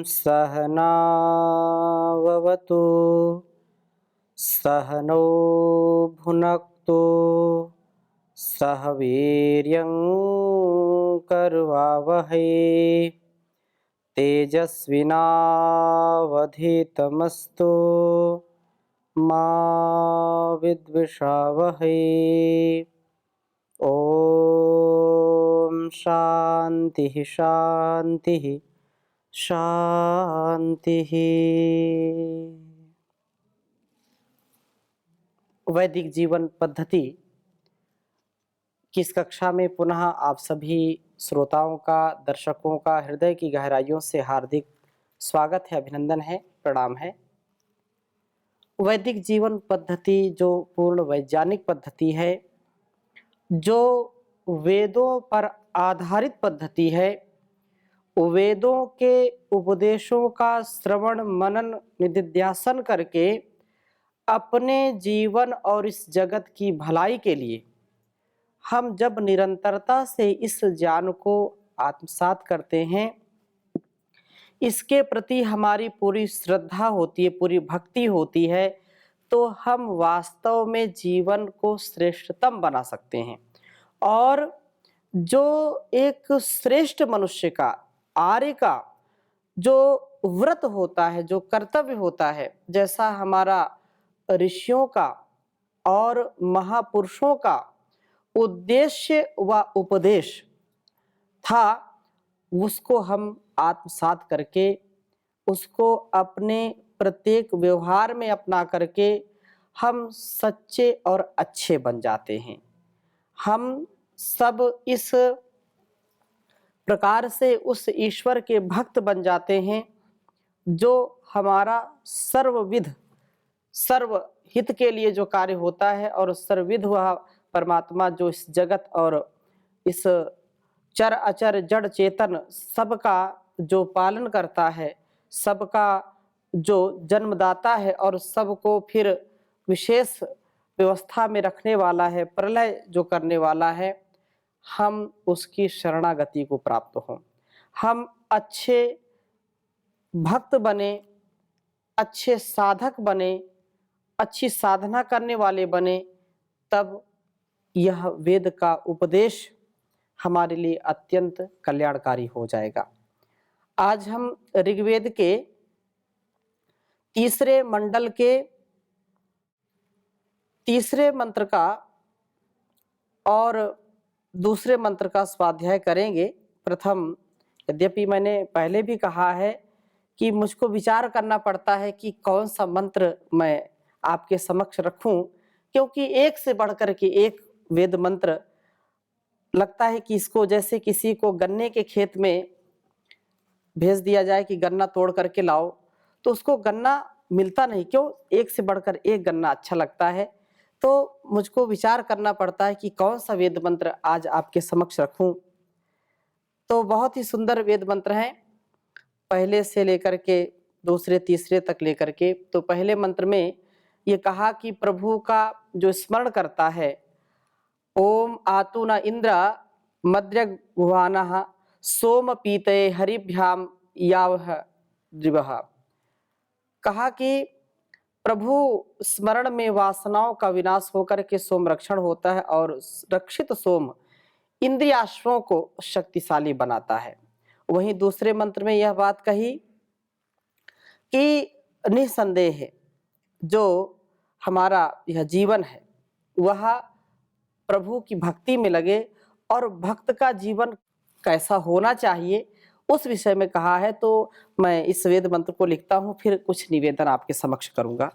सहनाववतु सहनौ भुनक्तु सह वीर्यं करवावहै तेजस्विनावधीतमस्तु मा विद्विषावहै। ओम शांति शांति शांति। वैदिक जीवन पद्धति की इस कक्षा में पुनः आप सभी श्रोताओं का, दर्शकों का हृदय की गहराइयों से हार्दिक स्वागत है, अभिनंदन है, प्रणाम है। वैदिक जीवन पद्धति जो पूर्ण वैज्ञानिक पद्धति है, जो वेदों पर आधारित पद्धति है, वेदों के उपदेशों का श्रवण मनन निधिध्यासन करके अपने जीवन और इस जगत की भलाई के लिए हम जब निरंतरता से इस ज्ञान को आत्मसात करते हैं, इसके प्रति हमारी पूरी श्रद्धा होती है, पूरी भक्ति होती है, तो हम वास्तव में जीवन को श्रेष्ठतम बना सकते हैं। और जो एक श्रेष्ठ मनुष्य का, आर्य का जो व्रत होता है, जो कर्तव्य होता है, जैसा हमारा ऋषियों का और महापुरुषों का उद्देश्य व उपदेश था, उसको हम आत्मसात करके, उसको अपने प्रत्येक व्यवहार में अपना करके हम सच्चे और अच्छे बन जाते हैं। हम सब इस प्रकार से उस ईश्वर के भक्त बन जाते हैं जो हमारा सर्वविध, सर्वहित के लिए जो कार्य होता है, और सर्वविध वह परमात्मा जो इस जगत और इस चर अचर जड़ चेतन सबका जो पालन करता है, सबका जो जन्मदाता है और सबको फिर विशेष व्यवस्था में रखने वाला है, प्रलय जो करने वाला है, हम उसकी शरणागति को प्राप्त हों, हम अच्छे भक्त बने, अच्छे साधक बने, अच्छी साधना करने वाले बने, तब यह वेद का उपदेश हमारे लिए अत्यंत कल्याणकारी हो जाएगा। आज हम ऋग्वेद के तीसरे मंडल के तीसरे मंत्र का और दूसरे मंत्र का स्वाध्याय करेंगे। प्रथम, यद्यपि मैंने पहले भी कहा है कि मुझको विचार करना पड़ता है कि कौन सा मंत्र मैं आपके समक्ष रखूं, क्योंकि एक से बढ़कर के एक वेद मंत्र लगता है कि इसको जैसे किसी को गन्ने के खेत में भेज दिया जाए कि गन्ना तोड़ करके लाओ, तो उसको गन्ना मिलता नहीं, क्यों? एक से बढ़कर एक गन्ना अच्छा लगता है। तो मुझको विचार करना पड़ता है कि कौन सा वेद मंत्र आज आपके समक्ष रखूं। तो बहुत ही सुंदर वेद मंत्र हैं, पहले से लेकर के दूसरे तीसरे तक लेकर के। तो पहले मंत्र में ये कहा कि प्रभु का जो स्मरण करता है, ओम आतु न इंद्र मद्र्यगुहानः सोम पीते हरिभ्याम यावह दिवः। कहा कि प्रभु स्मरण में वासनाओं का विनाश होकर के सोम रक्षण होता है, और रक्षित सोम इंद्रियाश्वों को शक्तिशाली बनाता है। वहीं दूसरे मंत्र में यह बात कही कि निसंदेह जो हमारा यह जीवन है वह प्रभु की भक्ति में लगे, और भक्त का जीवन कैसा होना चाहिए उस विषय में कहा है। तो मैं इस वेद मंत्र को लिखता हूँ, फिर कुछ निवेदन आपके समक्ष करूंगा।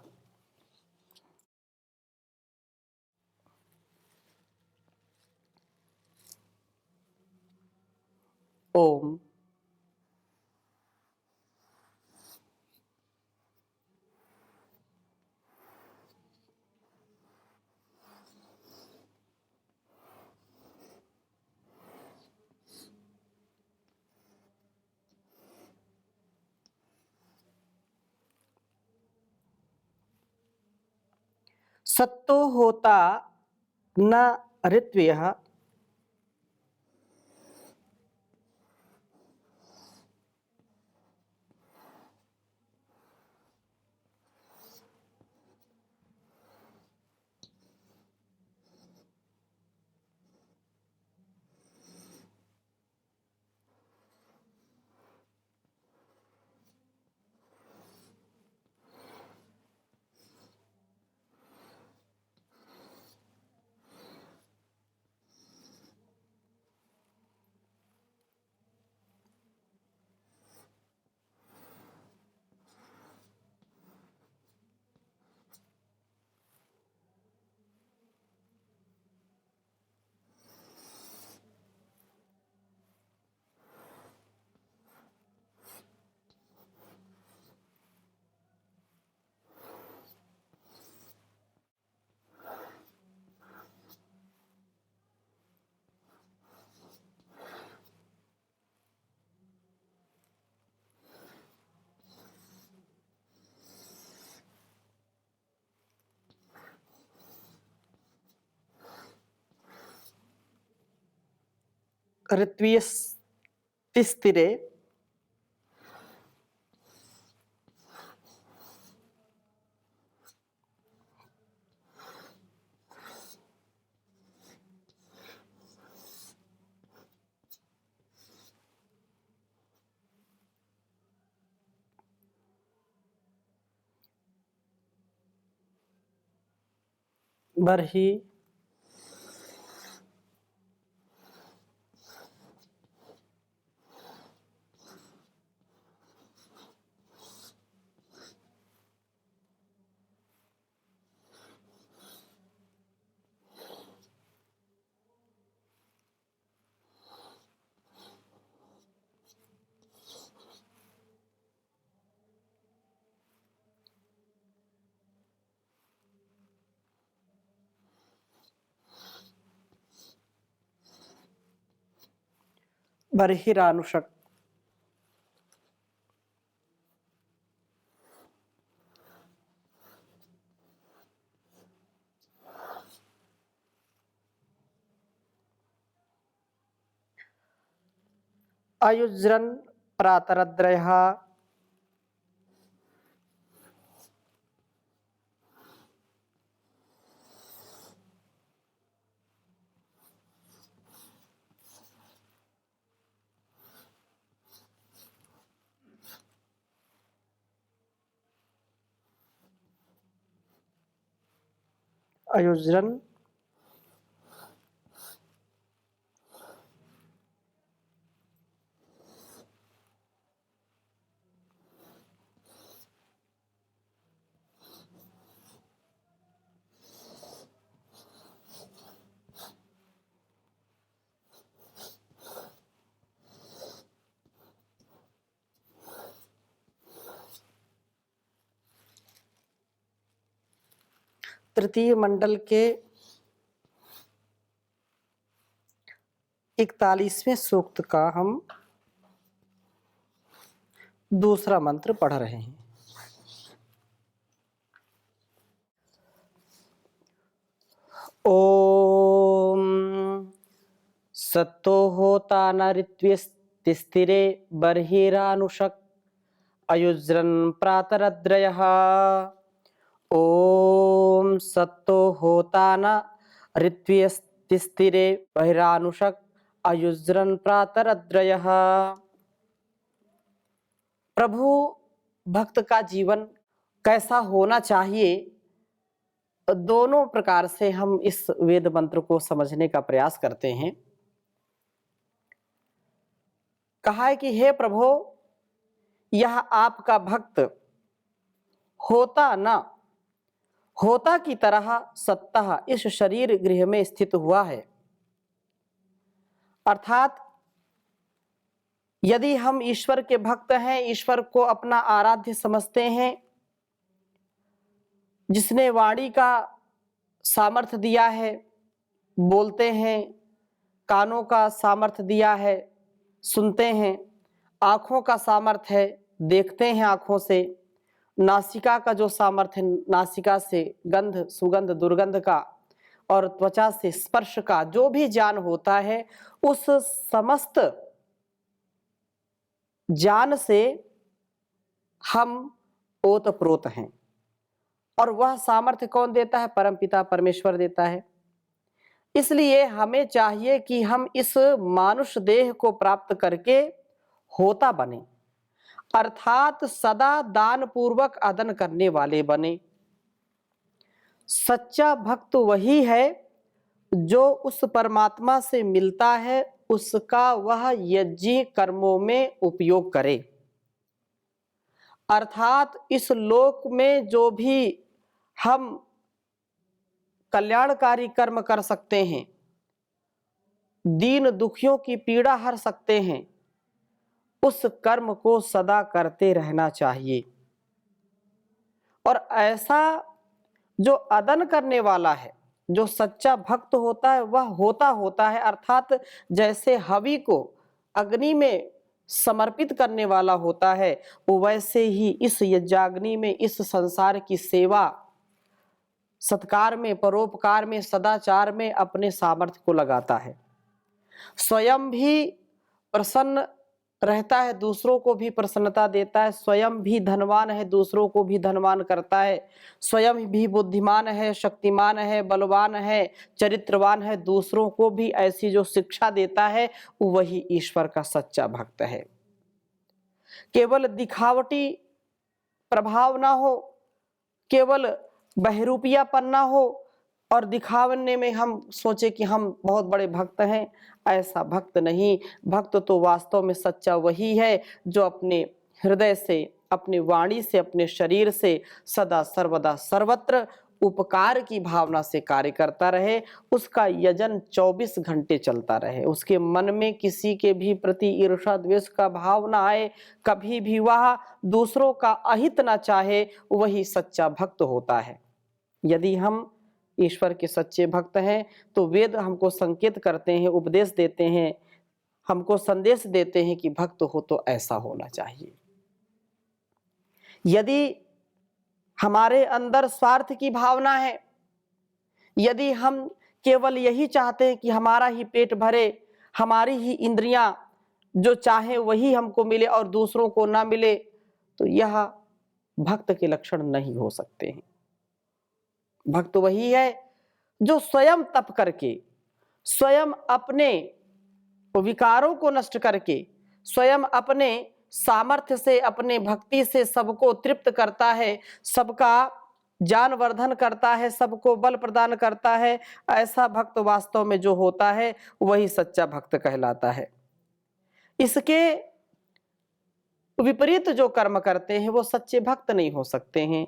ओम सत्तो होता न ऋत्व्यः ऋत्वियस्तिस्तिरे बर्हि बर्हिरानुषक अयुज्रन प्रातरद्रयः अयुज्रन तृतीय मंडल के 41वें सूक्त का हम दूसरा मंत्र पढ़ रहे हैं। ओम सत्तो होता न ऋत्विस्तिस्तिरे बर्हिरानुषक अयुज्रन प्रातरद्रयः। ओम सत्तो होता न ऋत्विस्तिस्तिरे बर्हिरानुषक अयुज्रन प्रातरद्रयः। प्रभु भक्त का जीवन कैसा होना चाहिए, दोनों प्रकार से हम इस वेद मंत्र को समझने का प्रयास करते हैं। कहा है कि हे प्रभु, यह आपका भक्त होता न होता की तरह सत्ता इस शरीर गृह में स्थित हुआ है। अर्थात यदि हम ईश्वर के भक्त हैं, ईश्वर को अपना आराध्य समझते हैं, जिसने वाणी का सामर्थ्य दिया है, बोलते हैं, कानों का सामर्थ्य दिया है, सुनते हैं, आँखों का सामर्थ्य है, देखते हैं आँखों से, नासिका का जो सामर्थ्य है, नासिका से गंध सुगंध दुर्गंध का, और त्वचा से स्पर्श का जो भी ज्ञान होता है, उस समस्त ज्ञान से हम ओतप्रोत हैं। और वह सामर्थ्य कौन देता है? परमपिता परमेश्वर देता है। इसलिए हमें चाहिए कि हम इस मानुष देह को प्राप्त करके होता बने, अर्थात सदा दान पूर्वक अदन करने वाले बने। सच्चा भक्त वही है जो उस परमात्मा से मिलता है, उसका वह यज्ञ कर्मों में उपयोग करे। अर्थात इस लोक में जो भी हम कल्याणकारी कर्म कर सकते हैं, दीन दुखियों की पीड़ा हर सकते हैं, उस कर्म को सदा करते रहना चाहिए। और ऐसा जो अदन करने वाला है, जो सच्चा भक्त होता है, वह होता है। अर्थात जैसे हवि को अग्नि में समर्पित करने वाला होता है, वो वैसे ही इस यज्ञाग्नि में, इस संसार की सेवा सत्कार में, परोपकार में, सदाचार में अपने सामर्थ्य को लगाता है। स्वयं भी प्रसन्न रहता है, दूसरों को भी प्रसन्नता देता है, स्वयं भी धनवान है, दूसरों को भी धनवान करता है, स्वयं भी बुद्धिमान है, शक्तिमान है, बलवान है, चरित्रवान है, दूसरों को भी ऐसी जो शिक्षा देता है, वही ईश्वर का सच्चा भक्त है। केवल दिखावटी प्रभाव ना हो, केवल बहरूपियापन ना हो और दिखावने में हम सोचे कि हम बहुत बड़े भक्त हैं, ऐसा भक्त नहीं। भक्त तो वास्तव में सच्चा वही है जो अपने हृदय से, अपनी वाणी से, अपने शरीर से सदा सर्वदा सर्वत्र उपकार की भावना से कार्य करता रहे, उसका यजन 24 घंटे चलता रहे, उसके मन में किसी के भी प्रति ईर्ष्या द्वेष का भाव ना आए, कभी भी वह दूसरों का अहित ना चाहे, वही सच्चा भक्त होता है। यदि हम ईश्वर के सच्चे भक्त हैं तो वेद हमको संकेत करते हैं, उपदेश देते हैं, हमको संदेश देते हैं कि भक्त हो तो ऐसा होना चाहिए। यदि हमारे अंदर स्वार्थ की भावना है, यदि हम केवल यही चाहते हैं कि हमारा ही पेट भरे, हमारी ही इंद्रियां जो चाहे वही हमको मिले और दूसरों को ना मिले, तो यह भक्त के लक्षण नहीं हो सकते हैं। भक्त वही है जो स्वयं तप करके, स्वयं अपने विकारों को नष्ट करके, स्वयं अपने सामर्थ्य से, अपने भक्ति से सबको तृप्त करता है, सबका ज्ञानवर्धन करता है, सबको बल प्रदान करता है। ऐसा भक्त वास्तव में जो होता है वही सच्चा भक्त कहलाता है। इसके विपरीत जो कर्म करते हैं वो सच्चे भक्त नहीं हो सकते हैं,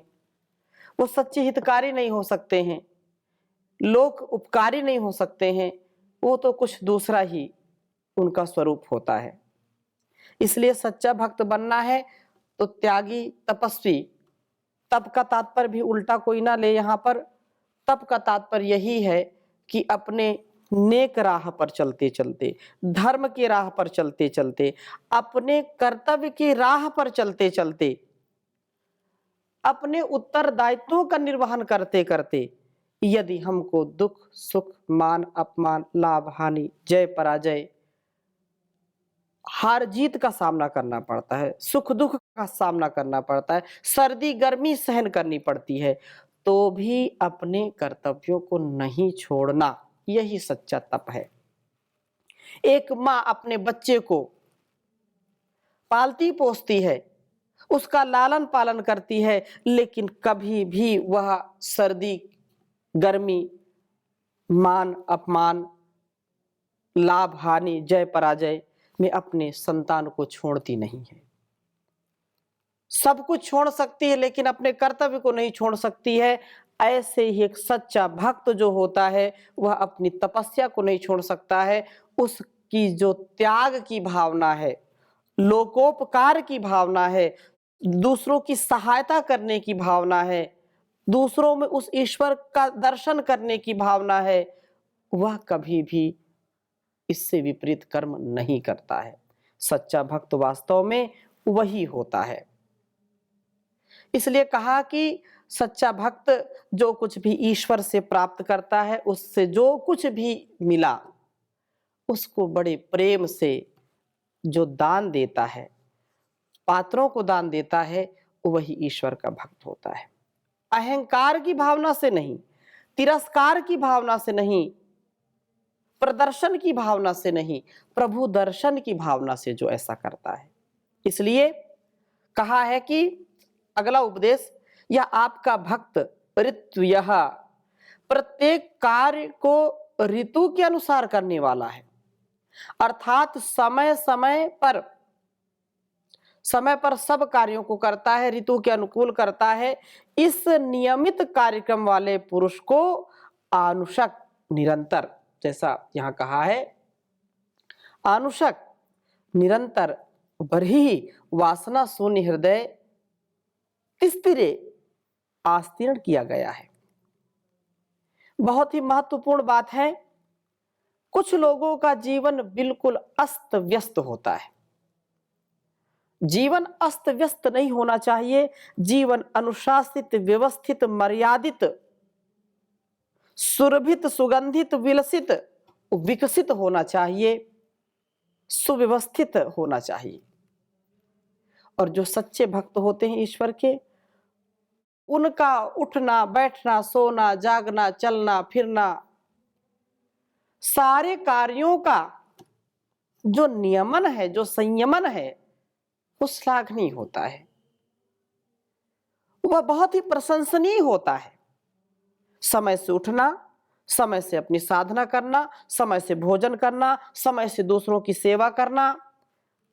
वो सच्चे हितकारी नहीं हो सकते हैं, लोक उपकारी नहीं हो सकते हैं, वो तो कुछ दूसरा ही उनका स्वरूप होता है। इसलिए सच्चा भक्त बनना है तो त्यागी, तपस्वी, तप का तात्पर्य भी उल्टा कोई ना ले यहाँ पर। तप का तात्पर्य यही है कि अपने नेक राह पर चलते चलते, धर्म की राह पर चलते चलते, अपने कर्तव्य की राह पर चलते चलते, अपने उत्तरदायित्वों का निर्वहन करते करते यदि हमको दुख सुख, मान अपमान, लाभ हानि, जय पराजय, हार जीत का सामना करना पड़ता है, सुख दुख का सामना करना पड़ता है, सर्दी गर्मी सहन करनी पड़ती है, तो भी अपने कर्तव्यों को नहीं छोड़ना, यही सच्चा तप है। एक माँ अपने बच्चे को पालती पोसती है, उसका लालन पालन करती है, लेकिन कभी भी वह सर्दी गर्मी, मान अपमान, लाभ हानि, जय पराजय में अपने संतान को छोड़ती नहीं है। सब कुछ छोड़ सकती है लेकिन अपने कर्तव्य को नहीं छोड़ सकती है। ऐसे ही एक सच्चा भक्त जो होता है वह अपनी तपस्या को नहीं छोड़ सकता है। उसकी जो त्याग की भावना है, लोकोपकार की भावना है, दूसरों की सहायता करने की भावना है, दूसरों में उस ईश्वर का दर्शन करने की भावना है, वह कभी भी इससे विपरीत कर्म नहीं करता है। सच्चा भक्त वास्तव में वही होता है। इसलिए कहा कि सच्चा भक्त जो कुछ भी ईश्वर से प्राप्त करता है, उससे जो कुछ भी मिला उसको बड़े प्रेम से जो दान देता है, पात्रों को दान देता है, वही ईश्वर का भक्त होता है। अहंकार की भावना से नहीं, तिरस्कार की भावना से नहीं, प्रदर्शन की भावना से नहीं, प्रभु दर्शन की भावना से जो ऐसा करता है। इसलिए कहा है कि अगला उपदेश, यह आपका भक्त ऋत्व्यः, प्रत्येक कार्य को ऋतु के अनुसार करने वाला है, अर्थात समय पर सब कार्यों को करता है, ऋतु के अनुकूल करता है। इस नियमित कार्यक्रम वाले पुरुष को आनुषक, निरंतर, जैसा यहां कहा है, आनुषक निरंतर बरही वासना शून्य हृदय तिस्तिरे आस्तीर्ण किया गया है। बहुत ही महत्वपूर्ण बात है। कुछ लोगों का जीवन बिल्कुल अस्त व्यस्त होता है। जीवन अस्त व्यस्त नहीं होना चाहिए। जीवन अनुशासित, व्यवस्थित, मर्यादित, सुरभित, सुगंधित, विलसित विकसित होना चाहिए, सुव्यवस्थित होना चाहिए। और जो सच्चे भक्त होते हैं ईश्वर के, उनका उठना, बैठना, सोना, जागना, चलना, फिरना, सारे कार्यों का जो नियमन है, जो संयमन है, वो श्लाघनीय होता है, वह बहुत ही प्रशंसनीय होता है। समय से उठना, समय से अपनी साधना करना, समय से भोजन करना, समय से दूसरों की सेवा करना,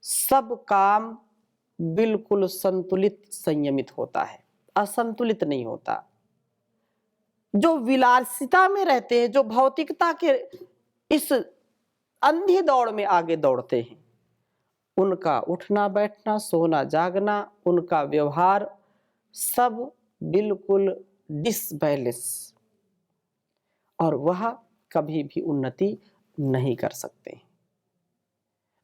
सब काम बिल्कुल संतुलित, संयमित होता है, असंतुलित नहीं होता। जो विलासिता में रहते हैं, जो भौतिकता के इस अंधी दौड़ में आगे दौड़ते हैं, उनका उठना, बैठना, सोना, जागना, उनका व्यवहार सब बिल्कुल डिसबैलेंस, और वह कभी भी उन्नति नहीं कर सकते।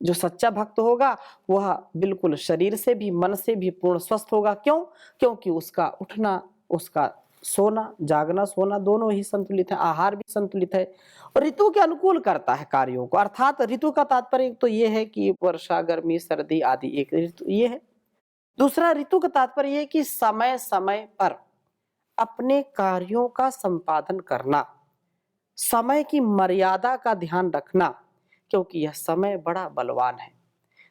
जो सच्चा भक्त होगा वह बिल्कुल शरीर से भी, मन से भी पूर्ण स्वस्थ होगा। क्यों? क्योंकि उसका उठना, उसका सोना, जागना, सोना दोनों ही संतुलित है, आहार भी संतुलित है, और ऋतु के अनुकूल करता है कार्यों को। अर्थात ऋतु का तात्पर्य तो ये है कि वर्षा, गर्मी, सर्दी आदि एक ऋतु ये है। दूसरा ऋतु का तात्पर्य ये है कि समय समय पर अपने कार्यों का संपादन करना, समय की मर्यादा का ध्यान रखना, क्योंकि यह समय बड़ा बलवान है,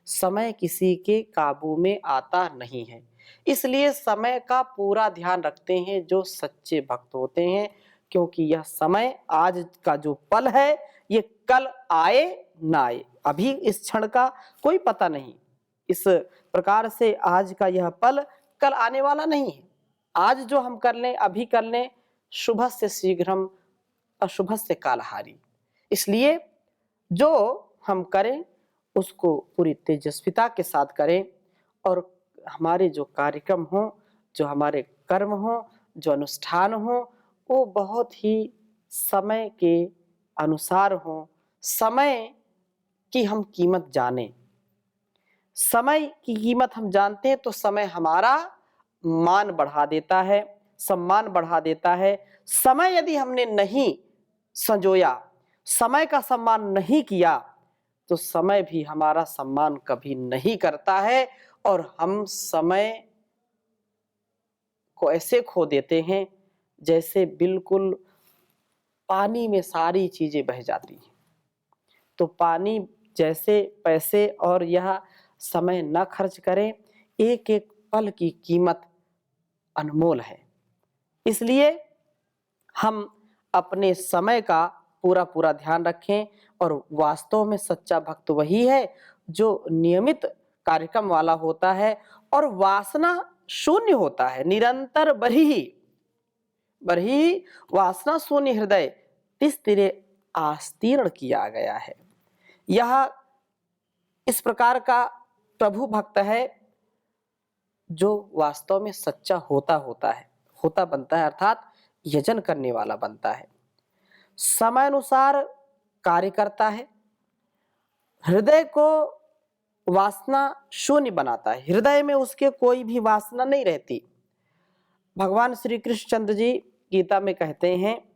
समय किसी के काबू में आता नहीं है। इसलिए समय का पूरा ध्यान रखते हैं जो सच्चे भक्त होते हैं, क्योंकि यह समय, आज का जो पल है, ये कल आए ना आए, अभी इस क्षण का कोई पता नहीं। इस प्रकार से आज का यह पल कल आने वाला नहीं है। आज जो हम कर लें, अभी कर लें, शुभ से शीघ्रम अशुभ से कालहारी। इसलिए जो हम करें उसको पूरी तेजस्विता के साथ करें, और हमारे जो कार्यक्रम हों, जो हमारे कर्म हों, जो अनुष्ठान हों, वो बहुत ही समय के अनुसार हों। समय की हम कीमत जानें। समय की कीमत हम जानते हैं तो समय हमारा मान बढ़ा देता है, सम्मान बढ़ा देता है। समय यदि हमने नहीं संजोया, समय का सम्मान नहीं किया, तो समय भी हमारा सम्मान कभी नहीं करता है, और हम समय को ऐसे खो देते हैं जैसे बिल्कुल पानी में सारी चीजें बह जाती हैं। तो पानी जैसे पैसे और यह समय न खर्च करें, एक एक पल की कीमत अनमोल है। इसलिए हम अपने समय का पूरा पूरा ध्यान रखें, और वास्तव में सच्चा भक्त वही है जो नियमित कार्यक्रम वाला होता है और वासना शून्य होता है। निरंतर बरही वासना शून्य हृदय तिस तिरे आस्तीर्ण किया गया है। यह इस प्रकार का प्रभु भक्त है जो वास्तव में सच्चा होता बनता है, अर्थात यजन करने वाला बनता है, समय अनुसार कार्य करता है, हृदय को वासना शून्य बनाता है, हृदय में उसके कोई भी वासना नहीं रहती। भगवान श्री कृष्णचंद्र जी गीता में कहते हैं,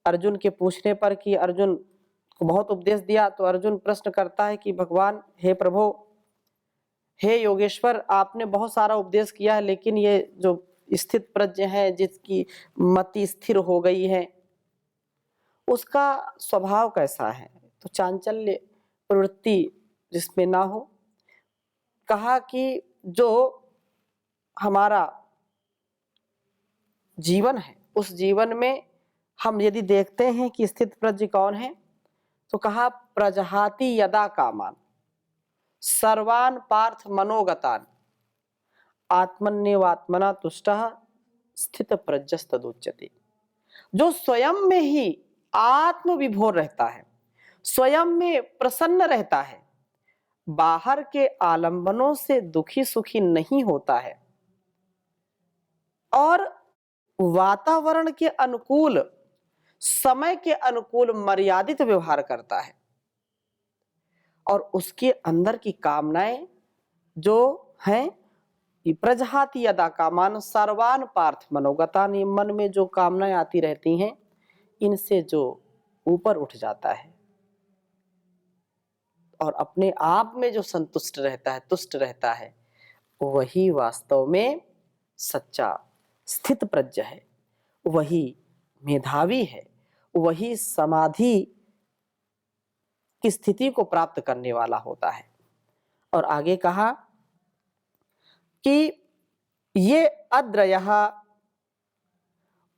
अर्जुन के पूछने पर कि अर्जुन को बहुत उपदेश दिया, तो अर्जुन प्रश्न करता है कि भगवान, हे प्रभु, हे योगेश्वर, आपने बहुत सारा उपदेश किया है, लेकिन ये जो स्थित प्रज्ञ है, जिसकी मति स्थिर हो गई है, उसका स्वभाव कैसा है? तो चांचल्य प्रवृत्ति जिसमें ना हो। कहा कि जो हमारा जीवन है, उस जीवन में हम यदि देखते हैं कि स्थित प्रज्ञ कौन है, तो कहा प्रजहाति यदा कामान सर्वान पार्थ मनोगतान आत्मन्यवात्मना तुष्टः स्थित प्रज्ञस्तदुच्यते। जो स्वयं में ही आत्म विभोर रहता है, स्वयं में प्रसन्न रहता है, बाहर के आलंबनों से दुखी सुखी नहीं होता है, और वातावरण के अनुकूल, समय के अनुकूल मर्यादित व्यवहार करता है, और उसके अंदर की कामनाएं जो हैं, प्रजहाति यदा कामान सर्वान पार्थ मनोगतान, मन में जो कामनाएं आती रहती हैं, इनसे जो ऊपर उठ जाता है, और अपने आप में जो संतुष्ट रहता है, तुष्ट रहता है, वही वास्तव में सच्चा स्थित प्रज्ञ है, वही मेधावी है, वही समाधि की स्थिति को प्राप्त करने वाला होता है। और आगे कहा कि ये अद्रयः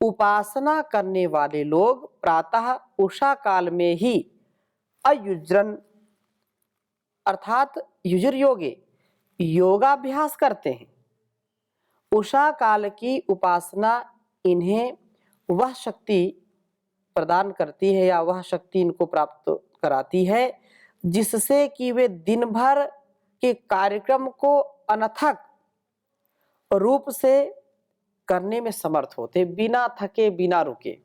उपासना करने वाले लोग प्रातः उषा काल में ही अयुज्रन अर्थात युजुर्योगे योगाभ्यास करते हैं। उषा काल की उपासना इन्हें वह शक्ति प्रदान करती है या वह शक्ति इनको प्राप्त कराती है जिससे कि वे दिन भर के कार्यक्रम को अनथक रूप से करने में समर्थ होते, बिना थके बिना रुके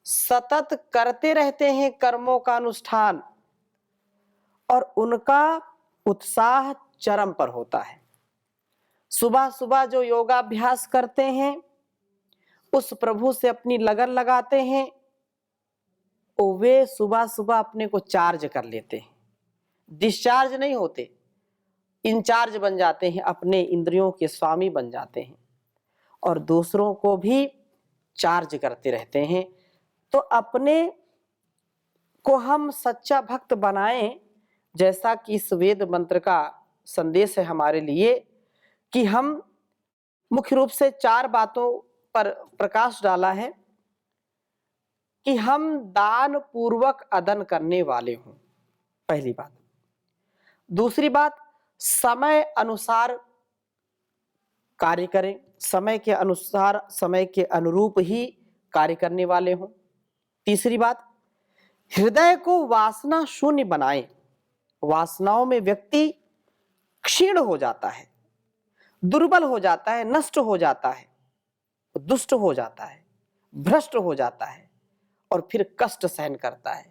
सतत करते रहते हैं कर्मों का अनुष्ठान और उनका उत्साह चरम पर होता है। सुबह सुबह जो योगाभ्यास करते हैं, उस प्रभु से अपनी लगन लगाते हैं, वे सुबह सुबह अपने को चार्ज कर लेते हैं, डिस्चार्ज नहीं होते, इंचार्ज बन जाते हैं, अपने इंद्रियों के स्वामी बन जाते हैं और दूसरों को भी चार्ज करते रहते हैं। तो अपने को हम सच्चा भक्त बनाएं, जैसा कि इस वेद मंत्र का संदेश है हमारे लिए कि हम मुख्य रूप से 4 बातों पर प्रकाश डाला है कि हम दान पूर्वक अदन करने वाले हों, पहली बात। दूसरी बात, समय अनुसार कार्य करें, समय के अनुसार समय के अनुरूप ही कार्य करने वाले हों। तीसरी बात, हृदय को वासना शून्य बनाएं। वासनाओं में व्यक्ति क्षीण हो जाता है, दुर्बल हो जाता है, नष्ट हो जाता है, दुष्ट हो जाता है, भ्रष्ट हो जाता है और फिर कष्ट सहन करता है।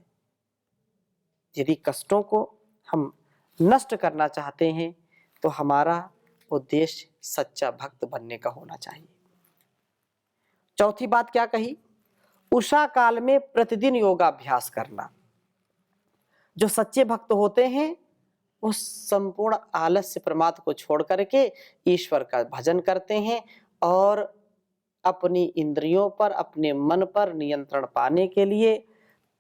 यदि कष्टों को हम नष्ट करना चाहते हैं तो हमारा उद्देश्य सच्चा भक्त बनने का होना चाहिए। चौथी बात क्या कही? उषा काल में प्रतिदिन योगाभ्यास करना। जो सच्चे भक्त होते हैं वो संपूर्ण आलस्य प्रमाद को छोड़ करके ईश्वर का भजन करते हैं और अपनी इंद्रियों पर, अपने मन पर नियंत्रण पाने के लिए,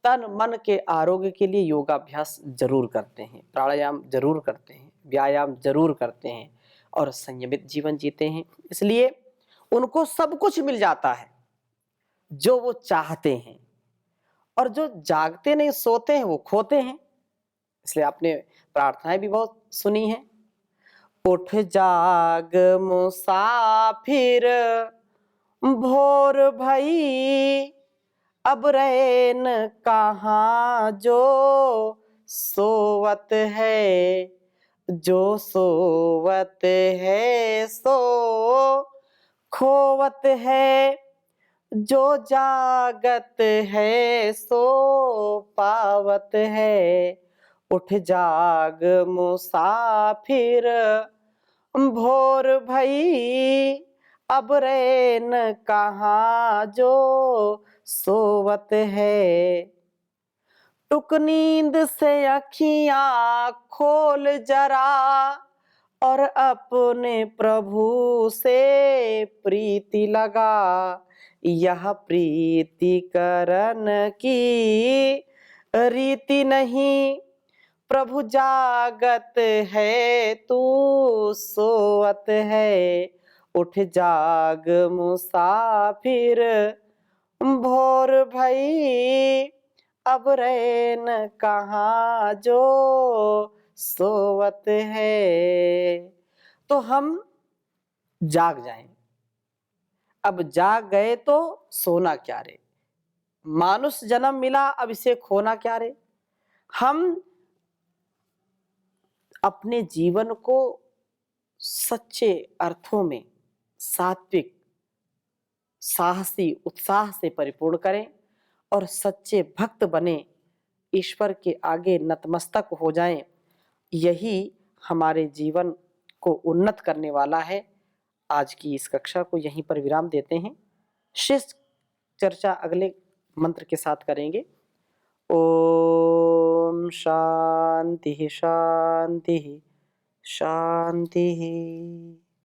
तन मन के आरोग्य के लिए योगाभ्यास जरूर करते हैं, प्राणायाम जरूर करते हैं, व्यायाम जरूर करते हैं और संयमित जीवन जीते हैं। इसलिए उनको सब कुछ मिल जाता है जो वो चाहते हैं और जो जागते नहीं सोते हैं वो खोते हैं। इसलिए आपने प्रार्थनाएं भी बहुत सुनी हैं। उठ जाग मुसाफिर भोर भई, अब रैन कहाँ जो सोवत है, जो सोवत है सो खोवत है, जो जागत है सो पावत है। उठ जाग मुसाफिर भोर भई, अब रैन कहाँ जो सोवत है। टुक नींद से अखियां खोल जरा और अपने प्रभु से प्रीति लगा। यह प्रीति करन की रीति नहीं, प्रभु जागत है तू सोवत है। उठ जाग मुसाफिर भोर भई, अब रैन कहाँ जो सोवत है। तो हम जाग जाएं। अब जाग गए तो सोना क्या रे, मानुष जन्म मिला अब इसे खोना क्या रे। हम अपने जीवन को सच्चे अर्थों में सात्विक, साहसी, उत्साह से परिपूर्ण करें और सच्चे भक्त बने, ईश्वर के आगे नतमस्तक हो जाएं। यही हमारे जीवन को उन्नत करने वाला है। आज की इस कक्षा को यहीं पर विराम देते हैं। शेष चर्चा अगले मंत्र के साथ करेंगे। ओम ओम शांति शांति शांति।